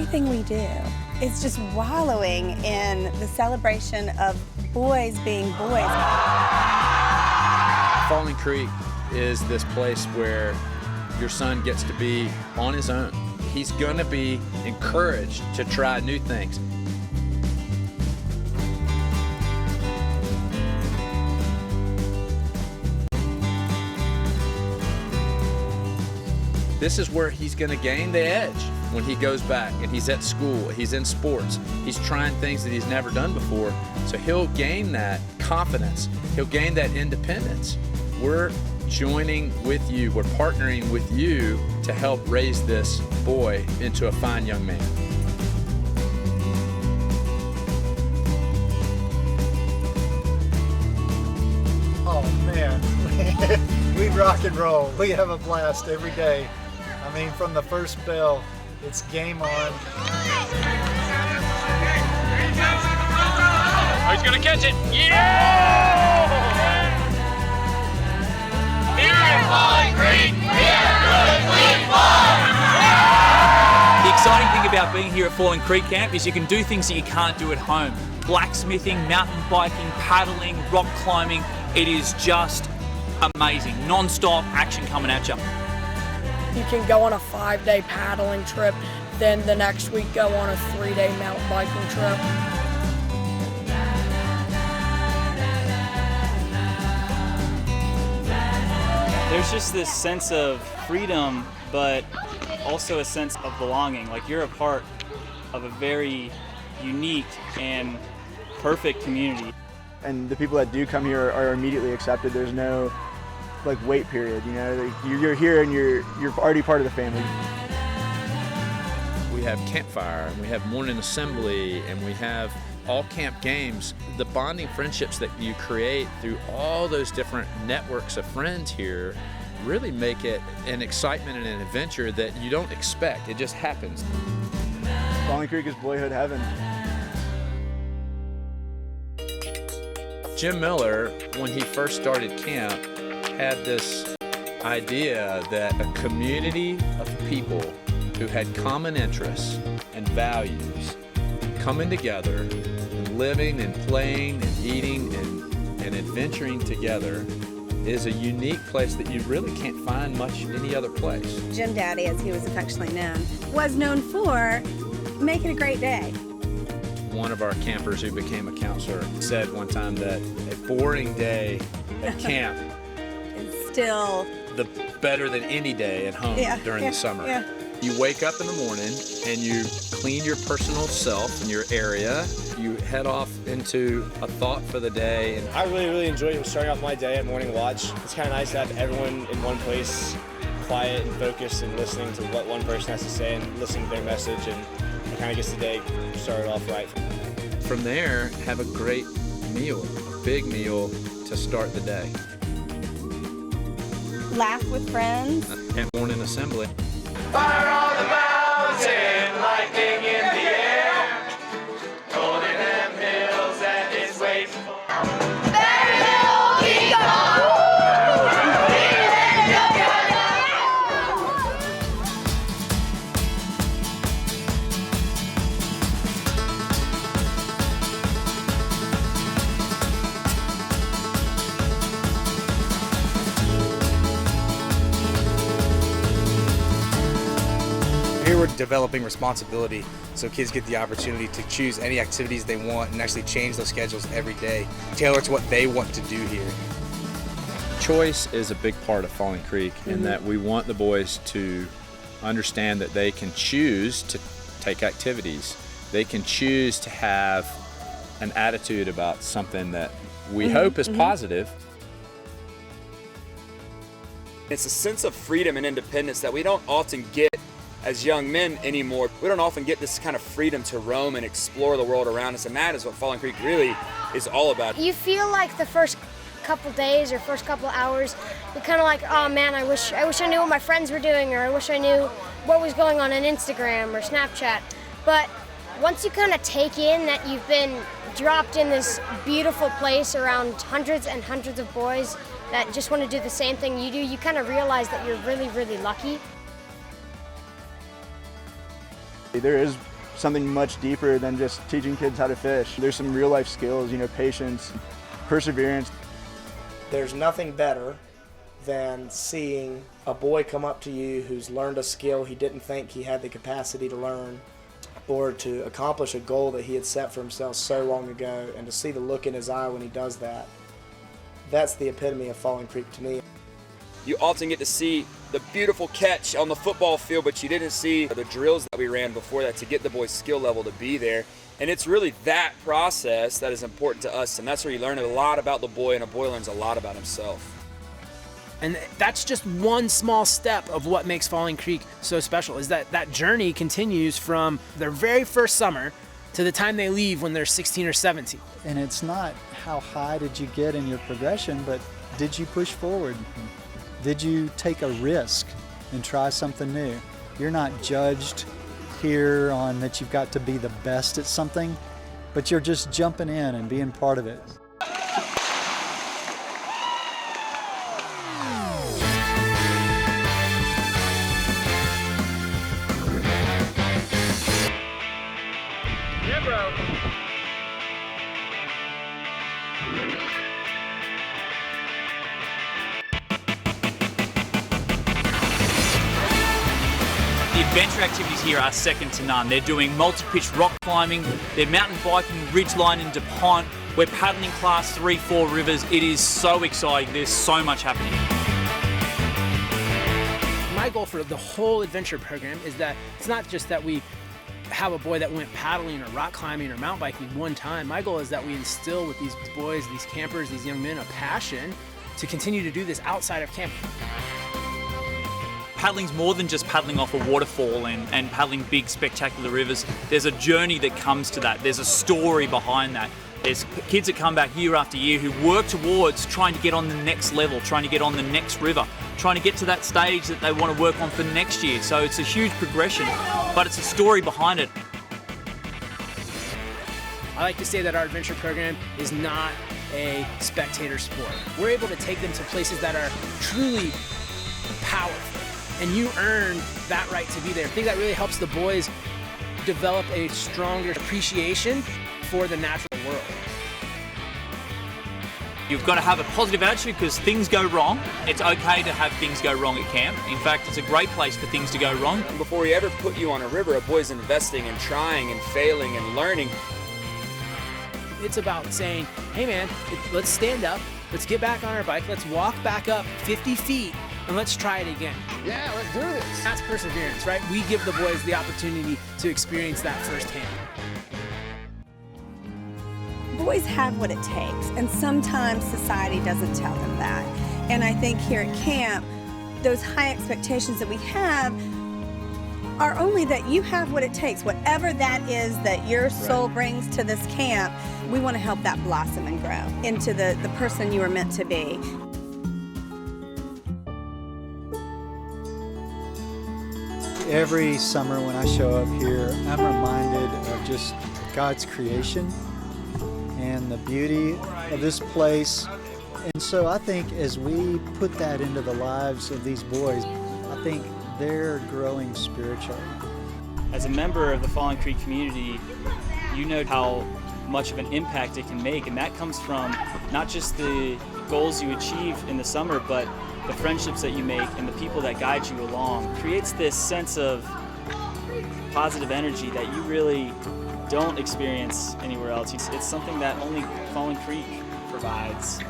everything we do is just wallowing in the celebration of boys being boys. Falling Creek is this place where your son gets to be on his own. He's going to be encouraged to try new things. This is where he's going to gain the edge when he goes back and he's at school, he's in sports, he's trying things that he's never done before. So he'll gain that confidence, he'll gain that independence. We're joining with you, we're partnering with you to help raise this boy into a fine young man. Oh man, we rock and roll. We have a blast every day. I mean, from the first bell, it's game on. Oh, he's gonna catch it. Yeah! Here at Falling Creek, we have good, clean fun! The exciting thing about being here at Falling Creek Camp is you can do things that you can't do at home. Blacksmithing, mountain biking, paddling, rock climbing. It is just amazing. Non-stop action coming at you. You can go on a 5-day paddling trip, then the next week go on a 3-day mountain biking trip. There's just this sense of freedom, but also a sense of belonging. Like you're a part of a very unique and perfect community. And the people that do come here are immediately accepted. There's no wait period, you know. You're here and you're already part of the family. We have campfire, and we have morning assembly, and we have all camp games. The bonding friendships that you create through all those different networks of friends here really make it an excitement and an adventure that you don't expect. It just happens. Falling Creek is boyhood heaven. Jim Miller, when he first started camp, had this idea that a community of people who had common interests and values coming together and living and playing and eating and adventuring together is a unique place that you really can't find much any other place. Jim Daddy, as he was affectionately known, was known for making a great day. One of our campers who became a counselor said one time that a boring day at camp It's still better than any day at home during the summer. Yeah. You wake up in the morning and you clean your personal self in your area. You head off into a thought for the day. And I really enjoy starting off my day at Morning Watch. It's kind of nice to have everyone in one place, quiet and focused and listening to what one person has to say and listening to their message, and it kind of gets the day started off right. From there, have a great meal, a big meal to start the day. Laugh with friends. At morning assembly. Fire on the mountain, lightning in the air, cold in them hills and its waves. There we go! Here we're developing responsibility, so kids get the opportunity to choose any activities they want and actually change those schedules every day, tailor to what they want to do here. Choice is a big part of Falling Creek in that we want the boys to understand that they can choose to take activities. They can choose to have an attitude about something that we hope is positive. It's a sense of freedom and independence that we don't often get as young men anymore. We don't often get this kind of freedom to roam and explore the world around us, and that is what Falling Creek really is all about. You feel like the first couple days or first couple hours, you're kind of like, oh man, I wish I knew what my friends were doing, or I wish I knew what was going on Instagram or Snapchat. But once you kind of take in that you've been dropped in this beautiful place around hundreds and hundreds of boys that just want to do the same thing you do, you kind of realize that you're really, really lucky. There is something much deeper than just teaching kids how to fish. There's some real life skills, you know, patience, perseverance. There's nothing better than seeing a boy come up to you who's learned a skill he didn't think he had the capacity to learn, or to accomplish a goal that he had set for himself so long ago, and to see the look in his eye when he does that. That's the epitome of Falling Creek to me. You often get to see the beautiful catch on the football field, but you didn't see the drills that we ran before that to get the boy's skill level to be there. And it's really that process that is important to us, and that's where you learn a lot about the boy, and a boy learns a lot about himself. And that's just one small step of what makes Falling Creek so special, is that journey continues from their very first summer to the time they leave when they're 16 or 17. And it's not how high did you get in your progression, but did you push forward? Did you take a risk and try something new? You're not judged here on that you've got to be the best at something, but you're just jumping in and being part of it. Yeah, bro. The adventure activities here are second to none. They're doing multi-pitch rock climbing, they're mountain biking, ridgeline and DuPont. We're paddling class 3-4 rivers. It is so exciting. There's so much happening. My goal for the whole adventure program is that it's not just that we have a boy that went paddling or rock climbing or mountain biking one time. My goal is that we instill with these boys, these campers, these young men, a passion to continue to do this outside of camp. Paddling's more than just paddling off a waterfall and paddling big, spectacular rivers. There's a journey that comes to that. There's a story behind that. There's kids that come back year after year who work towards trying to get on the next level, trying to get on the next river, trying to get to that stage that they want to work on for next year. So it's a huge progression, but it's a story behind it. I like to say that our adventure program is not a spectator sport. We're able to take them to places that are truly powerful, and you earn that right to be there. I think that really helps the boys develop a stronger appreciation for the natural world. You've got to have a positive attitude because things go wrong. It's okay to have things go wrong at camp. In fact, it's a great place for things to go wrong. And before we ever put you on a river, a boy's investing and trying and failing and learning. It's about saying, hey man, let's stand up, let's get back on our bike, let's walk back up 50 feet, and let's try it again. Yeah, let's do this. That's perseverance, right? We give the boys the opportunity to experience that firsthand. Boys have what it takes, and sometimes society doesn't tell them that. And I think here at camp, those high expectations that we have are only that you have what it takes. Whatever that is that your soul brings to this camp, we want to help that blossom and grow into the person you were meant to be. Every summer when I show up here, I'm reminded of just God's creation and the beauty of this place. And so I think as we put that into the lives of these boys, I think they're growing spiritually. As a member of the Falling Creek community, you know how much of an impact it can make, and that comes from not just the goals you achieve in the summer, but the friendships that you make and the people that guide you along. It creates this sense of positive energy that you really don't experience anywhere else. It's something that only Falling Creek provides.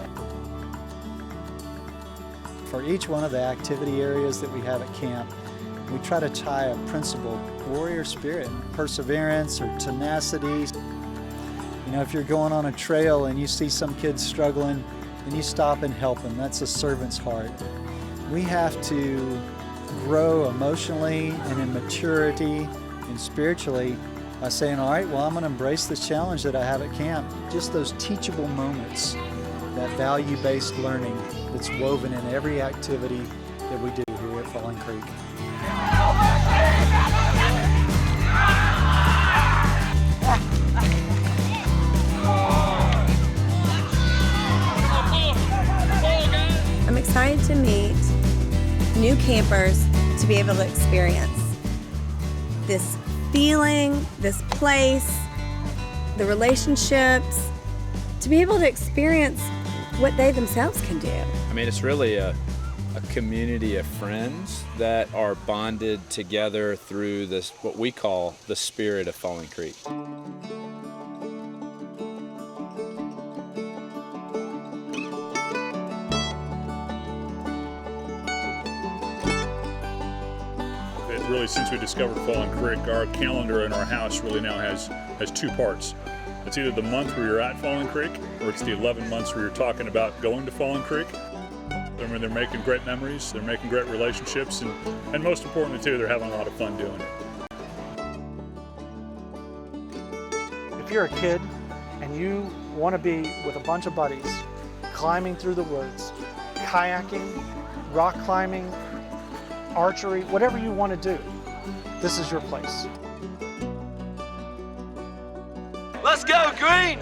For each one of the activity areas that we have at camp, we try to tie a principle, warrior spirit, perseverance or tenacity. You know, if you're going on a trail and you see some kids struggling, and you stop and help them. That's a servant's heart. We have to grow emotionally and in maturity and spiritually by saying, all right, well, I'm going to embrace this challenge that I have at camp. Just those teachable moments, that value-based learning that's woven in every activity that we do here at Falling Creek. I'm excited to meet new campers, to be able to experience this feeling, this place, the relationships, to be able to experience what they themselves can do. I mean, it's really a community of friends that are bonded together through this, what we call the spirit of Falling Creek. Really, since we discovered Falling Creek, our calendar in our house really now has 2 parts. It's either the month where you're at Falling Creek, or it's the 11 months where you're talking about going to Falling Creek. I mean, they're making great memories, they're making great relationships, and most importantly too, they're having a lot of fun doing it. If you're a kid and you want to be with a bunch of buddies, climbing through the woods, kayaking, rock climbing, archery, whatever you want to do, this is your place. Let's go, Green!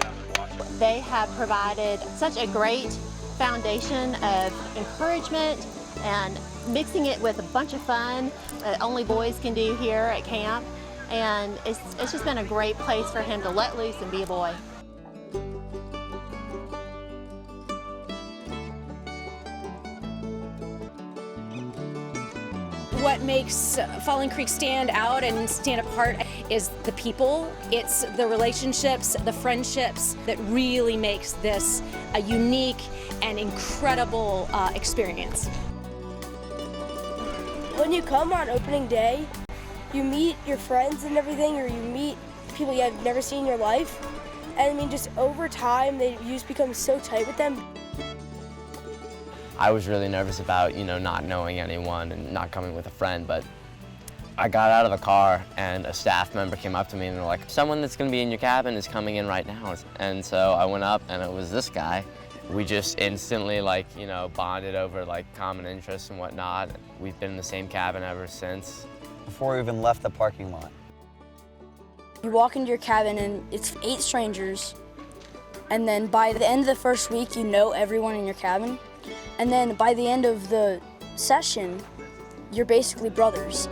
They have provided such a great foundation of encouragement and mixing it with a bunch of fun that only boys can do here at camp. And it's just been a great place for him to let loose and be a boy. What makes Falling Creek stand out and stand apart is the people. It's the relationships, the friendships that really makes this a unique and incredible experience. When you come on opening day, you meet your friends and everything, or you meet people you have never seen in your life. And I mean, just over time, you just become so tight with them. I was really nervous about, not knowing anyone and not coming with a friend, but I got out of the car and a staff member came up to me and they're like, someone that's gonna be in your cabin is coming in right now. And so I went up and it was this guy. We just instantly bonded over common interests and whatnot. We've been in the same cabin ever since. Before we even left the parking lot. You walk into your cabin and it's 8 strangers. And then by the end of the first week, you know everyone in your cabin. And then by the end of the session, you're basically brothers.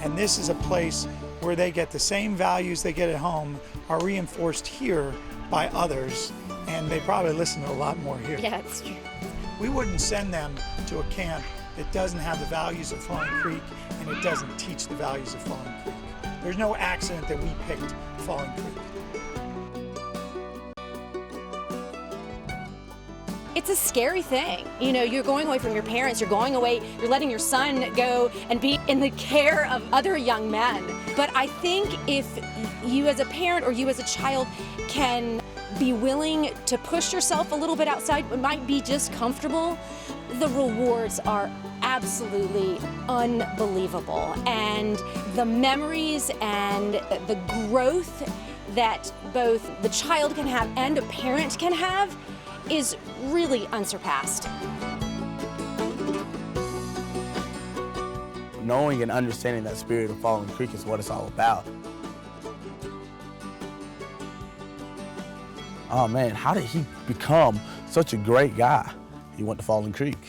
And this is a place where they get the same values they get at home are reinforced here by others, and they probably listen to a lot more here. Yeah, it's true. We wouldn't send them to a camp that doesn't have the values of Falling Creek and it doesn't teach the values of Falling Creek. There's no accident that we picked Falling Creek. It's a scary thing. You're going away from your parents, you're going away, you're letting your son go and be in the care of other young men. But I think if you as a parent or you as a child can be willing to push yourself a little bit outside, it might be just comfortable, the rewards are absolutely unbelievable. And the memories and the growth that both the child can have and a parent can have is really unsurpassed. Knowing and understanding that spirit of Falling Creek is what it's all about. Oh man, how did he become such a great guy? He went to Falling Creek.